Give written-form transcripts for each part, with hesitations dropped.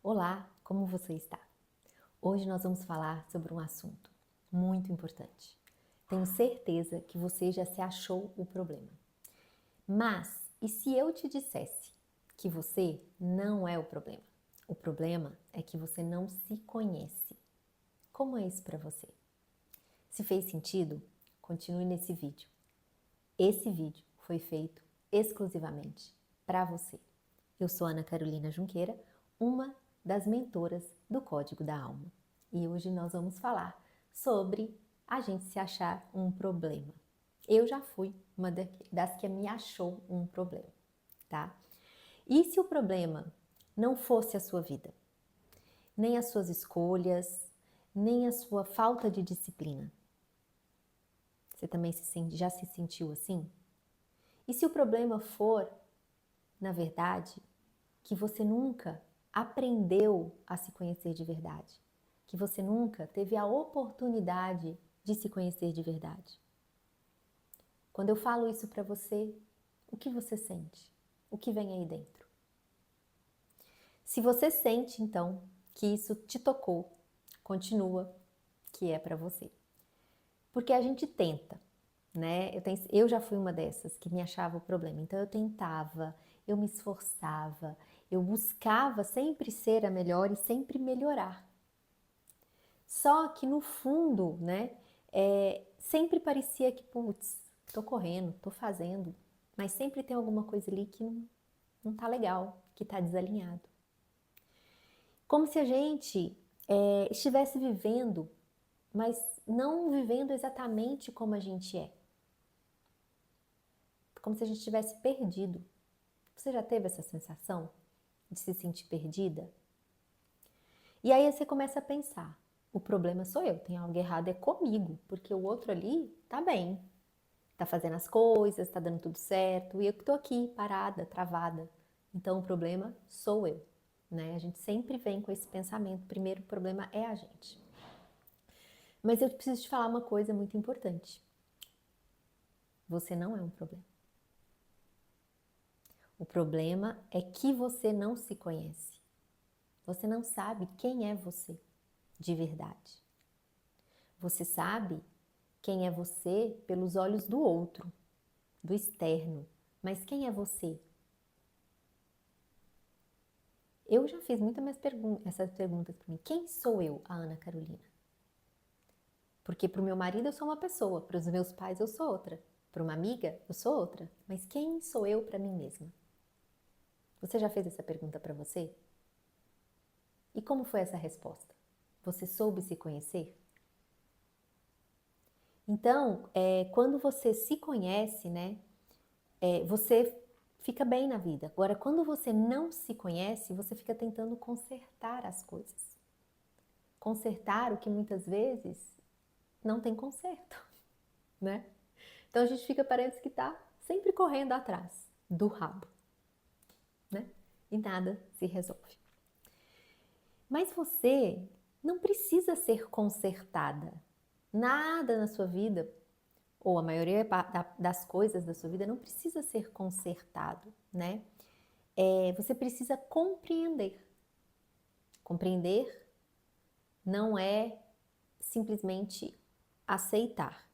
Olá, como você está? Hoje nós vamos falar sobre um assunto muito importante. Tenho certeza que você já se achou o problema. Mas e se eu te dissesse que você não é o problema? O problema é que você não se conhece. Como é isso para você? Se fez sentido, continue nesse vídeo. Esse vídeo foi feito exclusivamente para você. Eu sou Ana Carolina Junqueira, uma das mentoras do Código da Alma. E hoje nós vamos falar sobre a gente se achar um problema. Eu já fui uma das que me achou um problema, tá? E se o problema não fosse a sua vida, nem as suas escolhas, nem a sua falta de disciplina? Você também já se sentiu assim? E se o problema for, na verdade, que você nunca aprendeu a se conhecer de verdade, que você nunca teve a oportunidade de se conhecer de verdade? Quando eu falo isso para você, o que você sente? O que vem aí dentro? Se você sente, então, que isso te tocou, continua que é para você. Porque a gente tenta, né? Eu já fui uma dessas que me achava o problema. Então eu tentava, eu me esforçava, eu buscava sempre ser a melhor e sempre melhorar. Só que no fundo, né, sempre parecia que, putz, tô correndo, tô fazendo, mas sempre tem alguma coisa ali que não tá legal, que tá desalinhado. Como se a gente estivesse vivendo, mas não vivendo exatamente como a gente é. Como se a gente tivesse perdido. Você já teve essa sensação de se sentir perdida? E aí você começa a pensar, o problema sou eu, tem algo errado é comigo, porque o outro ali tá bem, tá fazendo as coisas, tá dando tudo certo, e eu que tô aqui parada, travada. Então o problema sou eu, né? A gente sempre vem com esse pensamento, primeiro o problema é a gente. Mas eu preciso te falar uma coisa muito importante. Você não é um problema. O problema é que você não se conhece. Você não sabe quem é você de verdade. Você sabe quem é você pelos olhos do outro, do externo. Mas quem é você? Eu já fiz muitas essas perguntas para mim. Quem sou eu, a Ana Carolina? Porque para o meu marido eu sou uma pessoa, para os meus pais eu sou outra, para uma amiga eu sou outra. Mas quem sou eu para mim mesma? Você já fez essa pergunta para você? E como foi essa resposta? Você soube se conhecer? Então, quando você se conhece, né, você fica bem na vida. Agora, quando você não se conhece, você fica tentando consertar as coisas. Consertar o que muitas vezes não tem conserto, né? Então a gente fica, parece que tá sempre correndo atrás do rabo, né? E nada se resolve. Mas você não precisa ser consertada. Nada na sua vida, ou a maioria das coisas da sua vida, não precisa ser consertado, né? Você precisa compreender. Compreender não é simplesmente aceitar,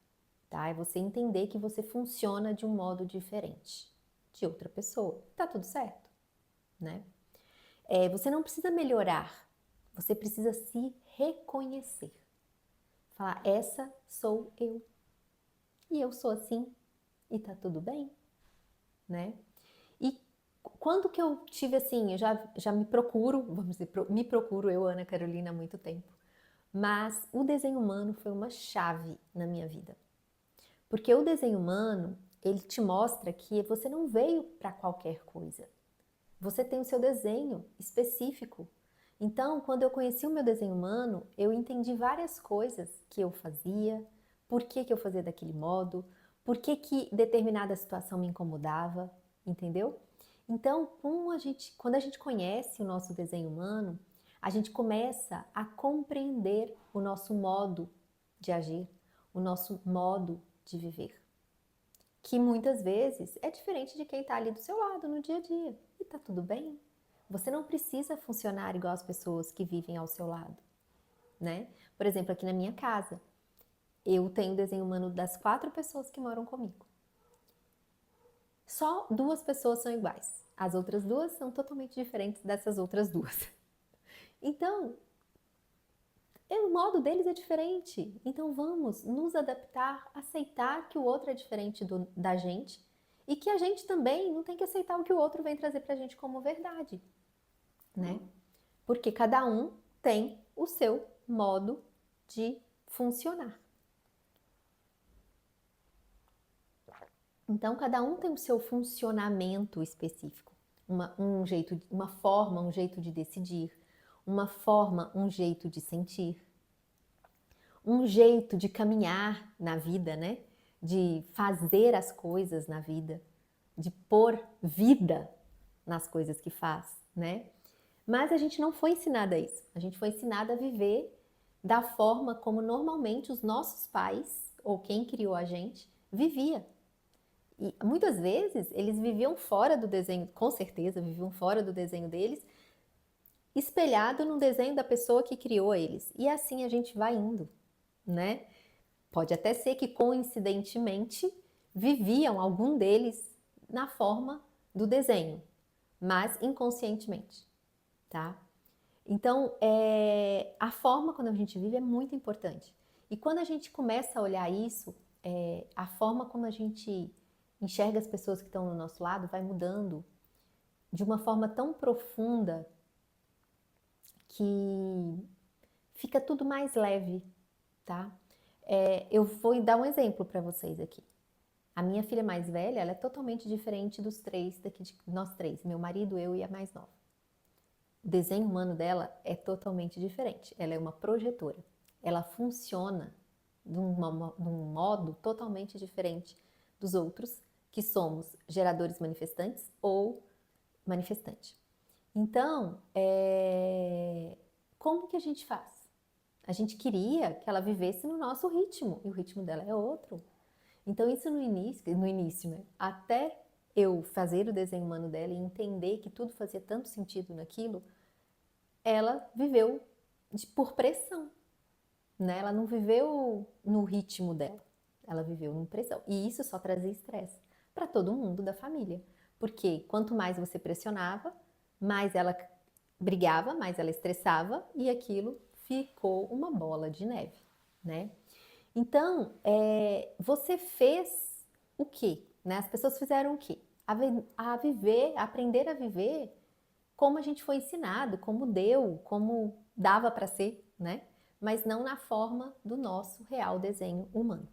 tá? É você entender que você funciona de um modo diferente de outra pessoa. Tá tudo certo, né? Você não precisa melhorar, você precisa se reconhecer. Falar, essa sou eu. E eu sou assim e tá tudo bem, né? E quando que eu tive assim, eu já me procuro, vamos dizer, me procuro eu, Ana Carolina, há muito tempo. Mas o desenho humano foi uma chave na minha vida. Porque o desenho humano, ele te mostra que você não veio para qualquer coisa. Você tem o seu desenho específico. Então, quando eu conheci o meu desenho humano, eu entendi várias coisas que eu fazia, por que que eu fazia daquele modo, por que que determinada situação me incomodava, entendeu? Então, quando a gente conhece o nosso desenho humano, a gente começa a compreender o nosso modo de agir, o nosso modo de viver, que muitas vezes é diferente de quem está ali do seu lado no dia a dia. E tá tudo bem, Você não precisa funcionar igual as pessoas que vivem ao seu lado, né? Por exemplo, aqui na minha casa, eu tenho o desenho humano das 4 pessoas que moram comigo. Só 2 pessoas são iguais. As outras 2 são totalmente diferentes dessas outras 2. Então, o modo deles é diferente. Então vamos nos adaptar, aceitar que o outro é diferente da gente e que a gente também não tem que aceitar o que o outro vem trazer pra gente como verdade, né? Porque cada um tem o seu modo de funcionar. Então, cada um tem o seu funcionamento específico, uma forma, um jeito de decidir, uma forma, um jeito de sentir, um jeito de caminhar na vida, né? De fazer as coisas na vida, de pôr vida nas coisas que faz, né? Mas a gente não foi ensinada a isso. A gente foi ensinada a viver da forma como normalmente os nossos pais, ou quem criou a gente, vivia. E muitas vezes eles viviam fora do desenho, com certeza viviam fora do desenho deles, espelhado no desenho da pessoa que criou eles. E assim a gente vai indo, né? Pode até ser que coincidentemente viviam algum deles na forma do desenho, mas inconscientemente, tá? Então, a forma quando a gente vive é muito importante. E quando a gente começa a olhar isso, a forma como a gente enxerga as pessoas que estão no nosso lado vai mudando de uma forma tão profunda que fica tudo mais leve, tá? Eu vou dar um exemplo para vocês aqui. A minha filha mais velha, ela é totalmente diferente dos 3 daqui de nós 3, meu marido, eu e a mais nova. O desenho humano dela é totalmente diferente. Ela é uma projetora. Ela funciona de um modo totalmente diferente dos outros, que somos geradores manifestantes ou manifestante. Então, como que a gente faz? A gente queria que ela vivesse no nosso ritmo, e o ritmo dela é outro. Então, isso no início, né? Até eu fazer o desenho humano dela e entender que tudo fazia tanto sentido naquilo, ela viveu por pressão, né? Ela não viveu no ritmo dela, ela viveu em pressão. E isso só trazia estresse para todo mundo da família. Porque quanto mais você pressionava, mais ela brigava, mais ela estressava e aquilo ficou uma bola de neve, né? Então, você fez o quê? Né? As pessoas fizeram o quê? A viver, a aprender a viver como a gente foi ensinado, como deu, como dava para ser, né? Mas não na forma do nosso real desenho humano.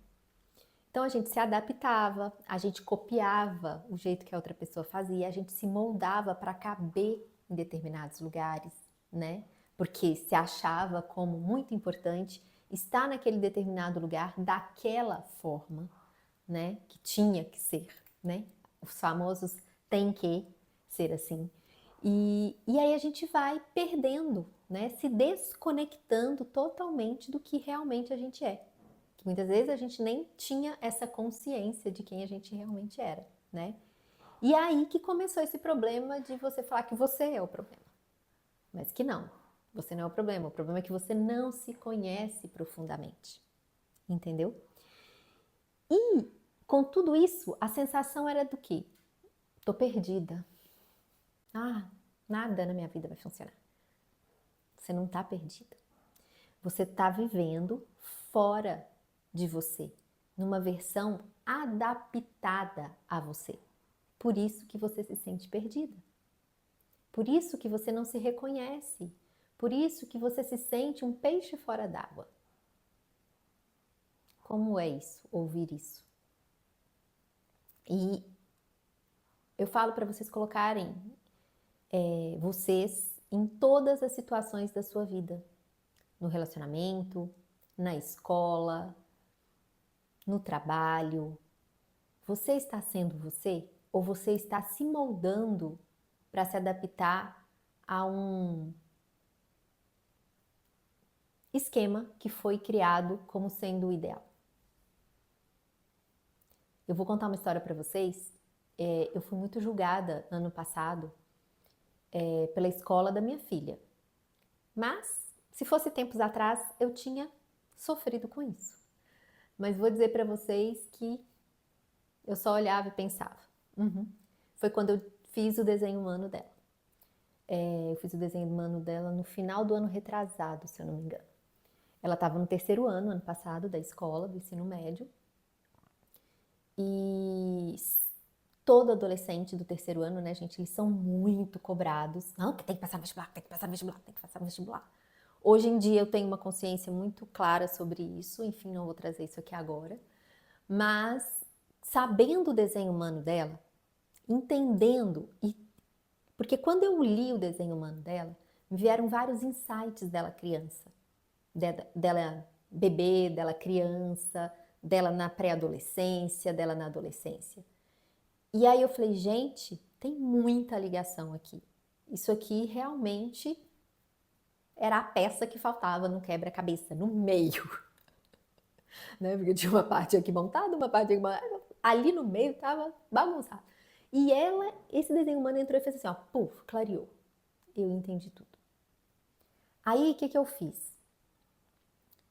Então a gente se adaptava, a gente copiava o jeito que a outra pessoa fazia, a gente se moldava para caber em determinados lugares, né? Porque se achava como muito importante estar naquele determinado lugar daquela forma, né? Que tinha que ser, né? Os famosos tem que ser assim. E aí a gente vai perdendo, né? Se desconectando totalmente do que realmente a gente é. Que muitas vezes a gente nem tinha essa consciência de quem a gente realmente era, né? E aí que começou esse problema de você falar que você é o problema. Mas que não, você não é o problema é que você não se conhece profundamente, entendeu? E com tudo isso, a sensação era do quê? Tô perdida. Ah, nada na minha vida vai funcionar. Você não tá perdida. Você tá vivendo fora de você, numa versão adaptada a você. Por isso que você se sente perdida. Por isso que você não se reconhece. Por isso que você se sente um peixe fora d'água. Como é isso? Ouvir isso. E eu falo para vocês colocarem vocês em todas as situações da sua vida. No relacionamento, na escola, no trabalho. Você está sendo você ou você está se moldando para se adaptar a um esquema que foi criado como sendo o ideal? Eu vou contar uma história para vocês. Eu fui muito julgada ano passado pela escola da minha filha. Mas, se fosse tempos atrás, eu tinha sofrido com isso. Mas vou dizer para vocês que eu só olhava e pensava. Foi quando eu fiz o desenho humano dela. Eu fiz o desenho humano dela no final do ano retrasado, se eu não me engano. Ela estava no terceiro ano passado, da escola, do ensino médio. E todo adolescente do terceiro ano, né, gente, eles são muito cobrados. Não, que tem que passar vestibular, tem que passar vestibular, tem que passar vestibular. Hoje em dia eu tenho uma consciência muito clara sobre isso, enfim, não vou trazer isso aqui agora. Mas, sabendo o desenho humano dela, entendendo, porque quando eu li o desenho humano dela, me vieram vários insights dela criança, dela bebê, dela criança, dela na pré-adolescência, dela na adolescência. E aí eu falei, gente, tem muita ligação aqui. Isso aqui realmente era a peça que faltava no quebra-cabeça, no meio. Né? Porque tinha uma parte aqui montada, uma parte aqui montada. Ali no meio estava bagunçado. E esse desenho humano entrou e fez assim, ó, puf, clareou. Eu entendi tudo. Aí, o que eu fiz?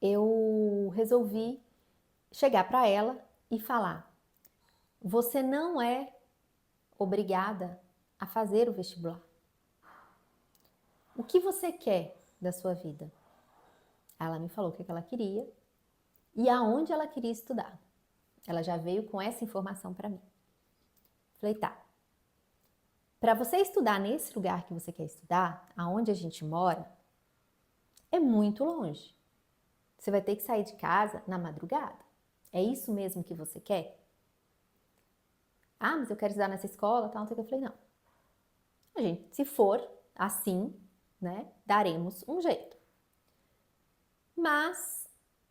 Eu resolvi chegar para ela e falar, você não é obrigada a fazer o vestibular. O que você quer da sua vida? Ela me falou o que ela queria e aonde ela queria estudar. Ela já veio com essa informação para mim. Falei, tá. Para você estudar nesse lugar que você quer estudar, aonde a gente mora, é muito longe. Você vai ter que sair de casa na madrugada. É isso mesmo que você quer? Ah, mas eu quero estudar nessa escola, tal, não sei o que. Eu falei, não. A gente, se for assim, né, daremos um jeito. Mas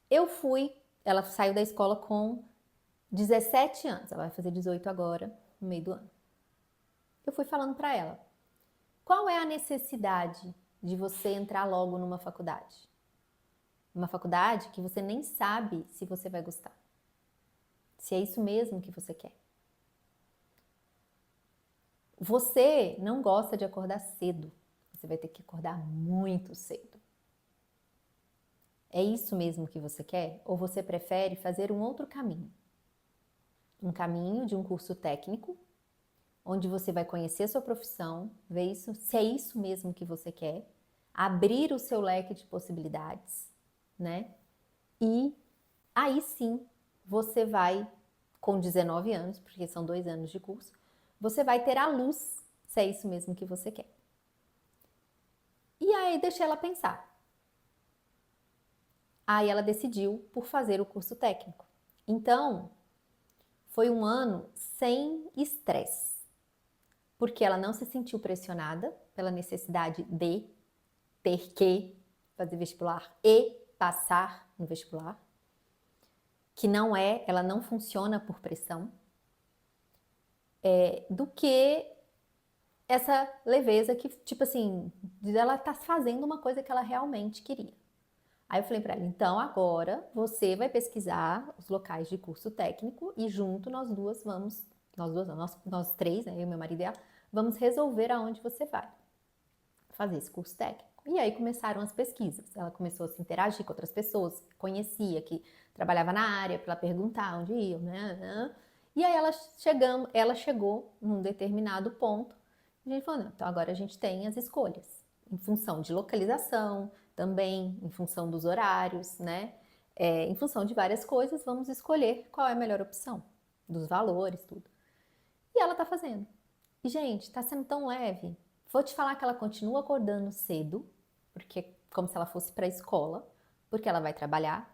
eu fui, ela saiu da escola com 17 anos, ela vai fazer 18 agora, no meio do ano. Eu fui falando para ela, qual é a necessidade de você entrar logo numa faculdade? Uma faculdade que você nem sabe se você vai gostar. Se é isso mesmo que você quer. Você não gosta de acordar cedo. Você vai ter que acordar muito cedo. É isso mesmo que você quer? Ou você prefere fazer um outro caminho? Um caminho de um curso técnico, onde você vai conhecer a sua profissão, ver isso, se é isso mesmo que você quer, abrir o seu leque de possibilidades, né? E aí sim, você vai, com 19 anos, porque são 2 anos de curso, você vai ter a luz, se é isso mesmo que você quer. E aí deixei ela pensar. Aí ela decidiu por fazer o curso técnico. Então, foi um ano sem estresse, porque ela não se sentiu pressionada pela necessidade de ter que fazer vestibular e passar no vestibular, que não é, ela não funciona por pressão, do que essa leveza que, tipo assim, ela tá fazendo uma coisa que ela realmente queria. Aí eu falei para ela, então agora você vai pesquisar os locais de curso técnico e junto nós duas vamos, nós três, né, eu e meu marido e ela, vamos resolver aonde você vai fazer esse curso técnico. E aí começaram as pesquisas. Ela começou a se interagir com outras pessoas que conhecia, que trabalhava na área, para ela perguntar onde iam, né? E aí ela chegou num determinado ponto. E a gente falou, não, então agora a gente tem as escolhas, em função de localização, também em função dos horários, né? Em função de várias coisas, vamos escolher qual é a melhor opção, dos valores, tudo. E ela tá fazendo. E, gente, tá sendo tão leve. Vou te falar que ela continua acordando cedo, porque como se ela fosse para a escola, porque ela vai trabalhar.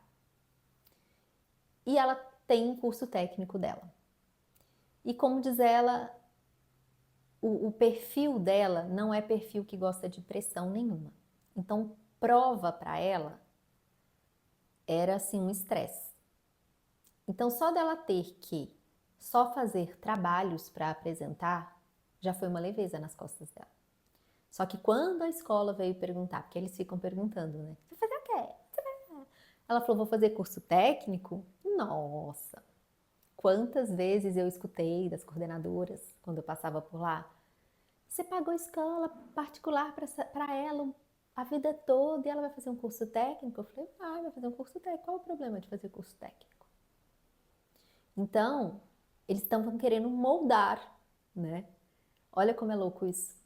E ela tem um curso técnico dela. E como diz ela, o perfil dela não é perfil que gosta de pressão nenhuma. Então, prova para ela era assim um estresse. Então, só dela ter que só fazer trabalhos para apresentar, já foi uma leveza nas costas dela. Só que quando a escola veio perguntar, porque eles ficam perguntando, né? Você vai fazer o quê? Ela falou, vou fazer curso técnico? Nossa! Quantas vezes eu escutei das coordenadoras, quando eu passava por lá, Você pagou escola particular para ela a vida toda e ela vai fazer um curso técnico? Eu falei, vai fazer um curso técnico. Qual o problema de fazer curso técnico? Então, eles estão querendo moldar, né? Olha como é louco isso.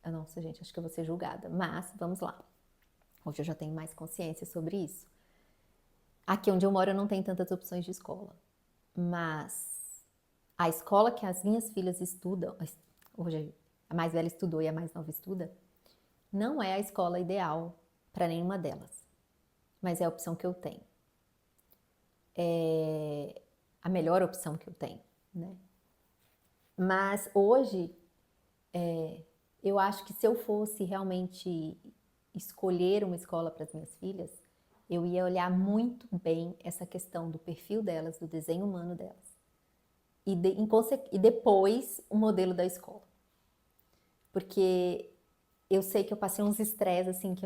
Nossa, gente, acho que eu vou ser julgada, mas vamos lá. Hoje eu já tenho mais consciência sobre isso. Aqui onde eu moro eu não tenho tantas opções de escola, mas a escola que as minhas filhas estudam, hoje a mais velha estudou e a mais nova estuda, não é a escola ideal para nenhuma delas, mas é a opção que eu tenho. É a melhor opção que eu tenho, né? Mas hoje, eu acho que se eu fosse realmente escolher uma escola para as minhas filhas, eu ia olhar muito bem essa questão do perfil delas, do desenho humano delas. E depois o modelo da escola. Porque eu sei que eu passei uns estresses assim que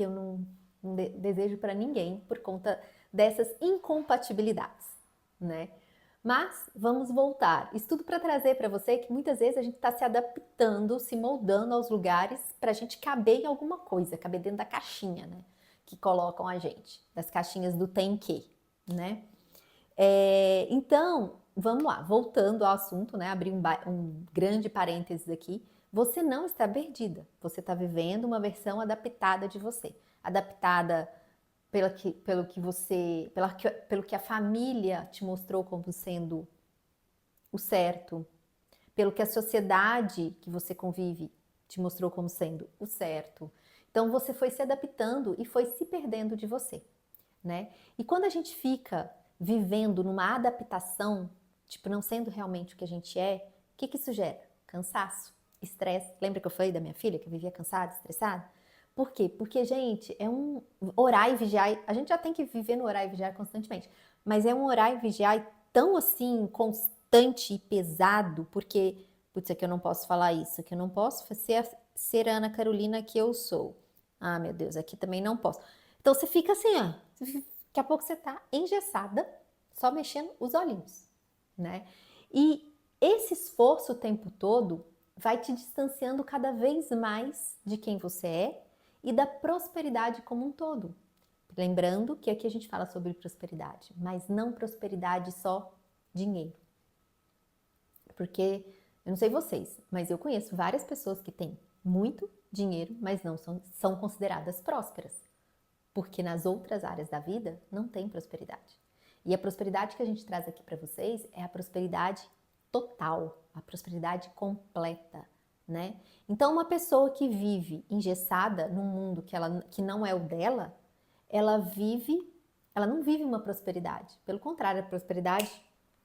eu não desejo para ninguém por conta dessas incompatibilidades, né? Mas vamos voltar. Isso tudo para trazer para você que muitas vezes a gente está se adaptando, se moldando aos lugares para a gente caber em alguma coisa, caber dentro da caixinha, né? Que colocam a gente, das caixinhas do tem que, né? Então, vamos lá, voltando ao assunto, né? Abrir um grande parênteses aqui. Você não está perdida, você está vivendo uma versão adaptada de você, adaptada pelo que a família te mostrou como sendo o certo, pelo que a sociedade que você convive te mostrou como sendo o certo. Então você foi se adaptando e foi se perdendo de você, né? E quando a gente fica vivendo numa adaptação, tipo, não sendo realmente o que a gente é, o que isso gera? Cansaço, estresse. Lembra que eu falei da minha filha que vivia cansada, estressada? Por quê? Porque, gente, é um orar e vigiar. A gente já tem que viver no orar e vigiar constantemente, mas é um orar e vigiar tão assim, constante e pesado, porque, putz, é que eu não posso falar isso, que eu não posso ser a Ana Carolina que eu sou. Ah, meu Deus, aqui também não posso. Então você fica assim, ó, daqui a pouco você tá engessada, só mexendo os olhinhos, né? E esse esforço o tempo todo vai te distanciando cada vez mais de quem você é e da prosperidade como um todo. Lembrando que aqui a gente fala sobre prosperidade, mas não prosperidade só dinheiro. Porque, eu não sei vocês, mas eu conheço várias pessoas que têm muito dinheiro, mas não são consideradas prósperas. Porque nas outras áreas da vida não tem prosperidade. E a prosperidade que a gente traz aqui para vocês é a prosperidade total, a prosperidade completa, né? Então, uma pessoa que vive engessada num mundo que não é o dela, ela não vive uma prosperidade. Pelo contrário, a prosperidade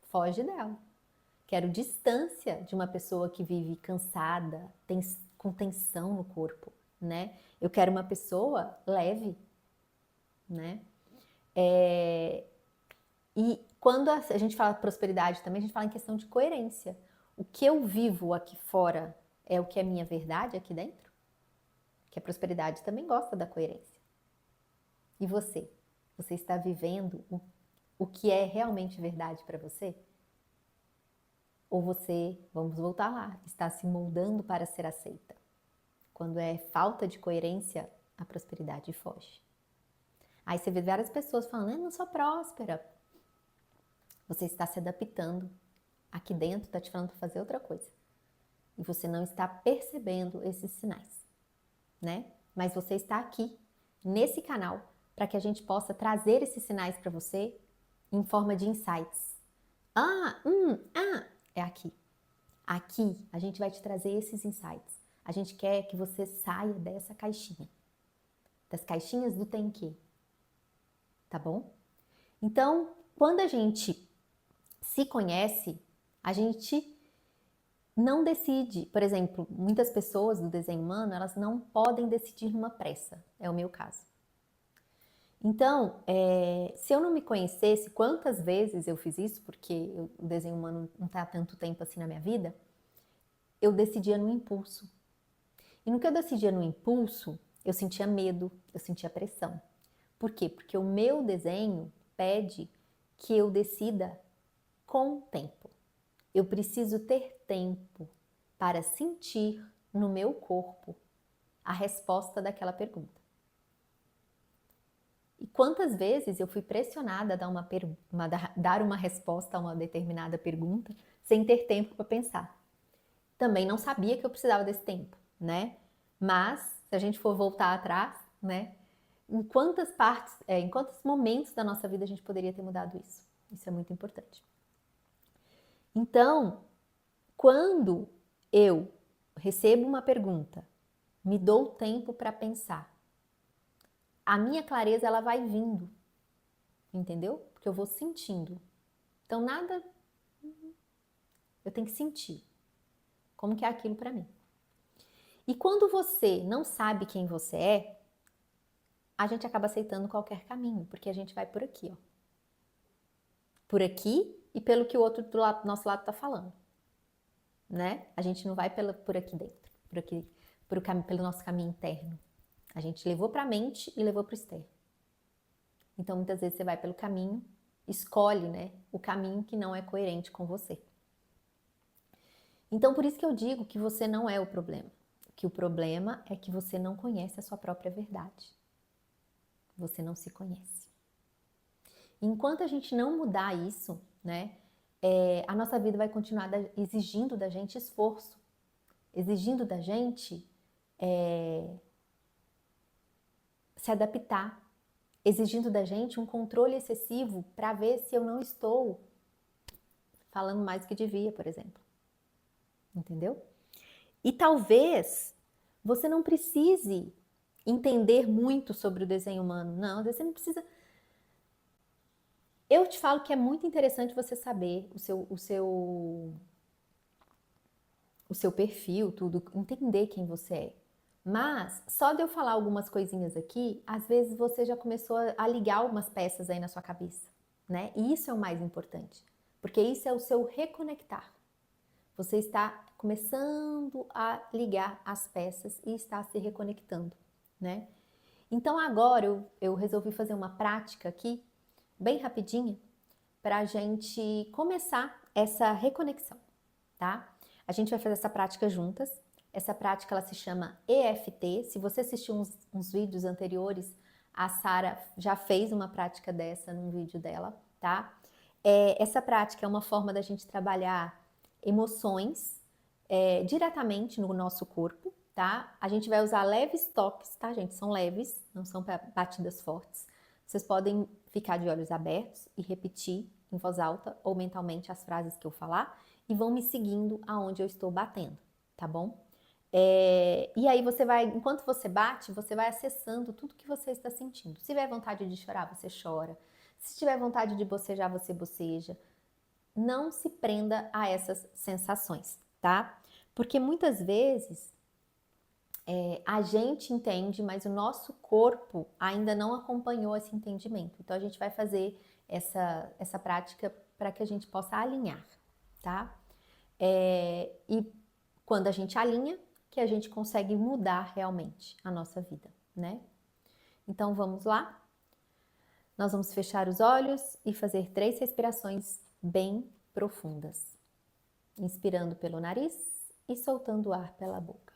foge dela. Quero distância de uma pessoa que vive cansada, com tensão no corpo, né? Eu quero uma pessoa leve, né? E quando a gente fala prosperidade também, a gente fala em questão de coerência. O que eu vivo aqui fora é o que é minha verdade aqui dentro? Que a prosperidade também gosta da coerência. E você? Você está vivendo o que é realmente verdade para você? Ou você, vamos voltar lá, está se moldando para ser aceita? Quando é falta de coerência, a prosperidade foge. Aí você vê várias pessoas falando, eu não sou próspera. Você está se adaptando. Aqui dentro está te falando para fazer outra coisa. E você não está percebendo esses sinais, né? Mas você está aqui, nesse canal, para que a gente possa trazer esses sinais para você em forma de insights. É aqui. Aqui a gente vai te trazer esses insights. A gente quer que você saia dessa caixinha. Das caixinhas do tem que. Tá bom? Então, quando a gente se conhece, a gente não decide. Por exemplo, muitas pessoas do desenho humano, elas não podem decidir numa pressa. É o meu caso. Então, se eu não me conhecesse, quantas vezes eu fiz isso, porque o desenho humano não está há tanto tempo assim na minha vida, eu decidia no impulso. E no que eu decidia no impulso, eu sentia medo, eu sentia pressão. Por quê? Porque o meu desenho pede que eu decida com o tempo. Eu preciso ter tempo para sentir no meu corpo a resposta daquela pergunta. E quantas vezes eu fui pressionada a dar uma resposta a uma determinada pergunta sem ter tempo para pensar. Também não sabia que eu precisava desse tempo, né? Mas, se a gente for voltar atrás, né? Em quantos momentos da nossa vida a gente poderia ter mudado isso? Isso é muito importante. Então, quando eu recebo uma pergunta, me dou tempo para pensar, a minha clareza ela vai vindo, entendeu? Porque eu vou sentindo. Então, nada, eu tenho que sentir como que é aquilo para mim. E quando você não sabe quem você é, a gente acaba aceitando qualquer caminho, porque a gente vai por aqui, ó. Por aqui e pelo que o outro do nosso lado está falando, né? A gente não vai por aqui dentro, pelo nosso caminho interno. A gente levou para a mente e levou para o externo. Então, muitas vezes você vai pelo caminho, escolhe, né, o caminho que não é coerente com você. Então, por isso que eu digo que você não é o problema. Que o problema é que você não conhece a sua própria verdade. Você não se conhece. Enquanto a gente não mudar isso, né, a nossa vida vai continuar exigindo da gente esforço, exigindo da gente se adaptar, exigindo da gente um controle excessivo para ver se eu não estou falando mais do que devia, por exemplo. Entendeu? E talvez você não precise entender muito sobre o desenho humano. Não, você não precisa. Eu te falo que é muito interessante você saber o seu perfil, tudo, entender quem você é. Mas só de eu falar algumas coisinhas aqui, às vezes você já começou a ligar algumas peças aí na sua cabeça, né? E isso é o mais importante, porque isso é o seu reconectar. Você está começando a ligar as peças e está se reconectando, né? Então agora eu resolvi fazer uma prática aqui, bem rapidinha, para a gente começar essa reconexão, tá? A gente vai fazer essa prática juntas. Essa prática ela se chama EFT. Se você assistiu uns vídeos anteriores, a Sara já fez uma prática dessa num vídeo dela, tá? Essa prática é uma forma da gente trabalhar emoções diretamente no nosso corpo, tá? A gente vai usar leves toques, tá, gente? São leves, não são batidas fortes. Vocês podem ficar de olhos abertos e repetir em voz alta ou mentalmente as frases que eu falar e vão me seguindo aonde eu estou batendo, tá bom? E aí você vai, enquanto você bate, você vai acessando tudo que você está sentindo. Se tiver vontade de chorar, você chora. Se tiver vontade de bocejar, você boceja. Não se prenda a essas sensações, tá? Porque muitas vezes a gente entende, mas o nosso corpo ainda não acompanhou esse entendimento. Então a gente vai fazer essa prática para que a gente possa alinhar, tá? E quando a gente alinha, que a gente consegue mudar realmente a nossa vida, né? Então vamos lá? Nós vamos fechar os olhos e fazer 3 respirações bem profundas. Inspirando pelo nariz e soltando o ar pela boca.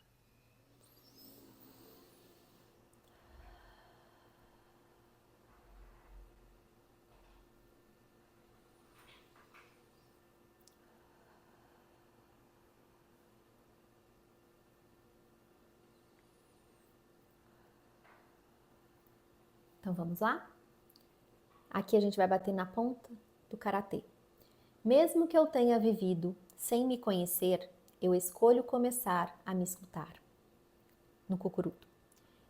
Então vamos lá? Aqui a gente vai bater na ponta do karatê. Mesmo que eu tenha vivido sem me conhecer, eu escolho começar a me escutar. No cucuruto.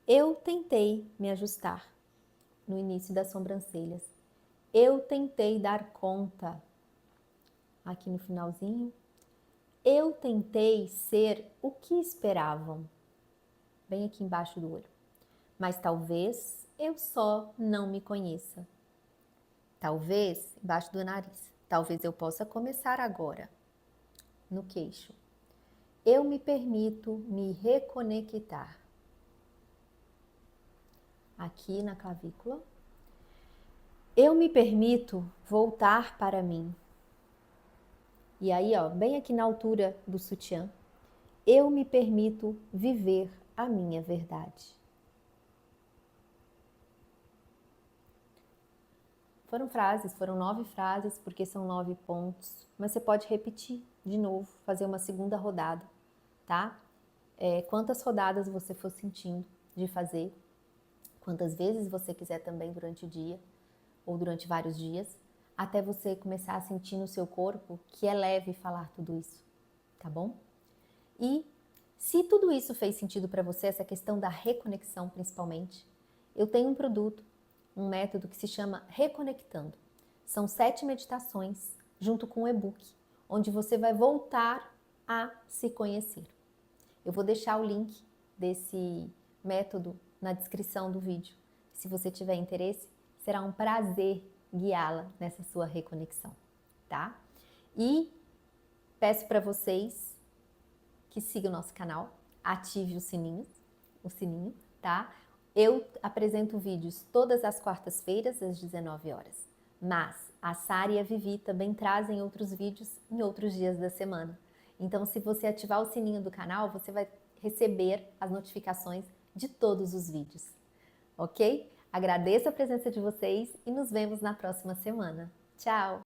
Eu tentei me ajustar no início das sobrancelhas. Eu tentei dar conta aqui no finalzinho. Eu tentei ser o que esperavam, bem aqui embaixo do olho. Mas talvez eu só não me conheça. Talvez embaixo do nariz. Talvez eu possa começar agora, no queixo. Eu me permito me reconectar. Aqui na clavícula. Eu me permito voltar para mim. E aí, ó, bem aqui na altura do sutiã, eu me permito viver a minha verdade. Foram 9 frases, porque são 9 pontos, mas você pode repetir de novo, fazer uma segunda rodada, tá? Quantas rodadas você for sentindo de fazer, quantas vezes você quiser também durante o dia, ou durante vários dias, até você começar a sentir no seu corpo que é leve falar tudo isso, tá bom? E se tudo isso fez sentido para você, essa questão da reconexão principalmente, eu tenho um produto, um método que se chama Reconectando. São 7 meditações junto com um e-book, onde você vai voltar a se conhecer. Eu vou deixar o link desse método na descrição do vídeo. Se você tiver interesse, será um prazer guiá-la nessa sua reconexão, tá? E peço para vocês que siga o nosso canal, ative o sininho, tá? Eu apresento vídeos todas as quartas-feiras às 19 horas, mas a Sara e a Vivi também trazem outros vídeos em outros dias da semana. Então, se você ativar o sininho do canal, você vai receber as notificações de todos os vídeos, ok? Agradeço a presença de vocês e nos vemos na próxima semana. Tchau!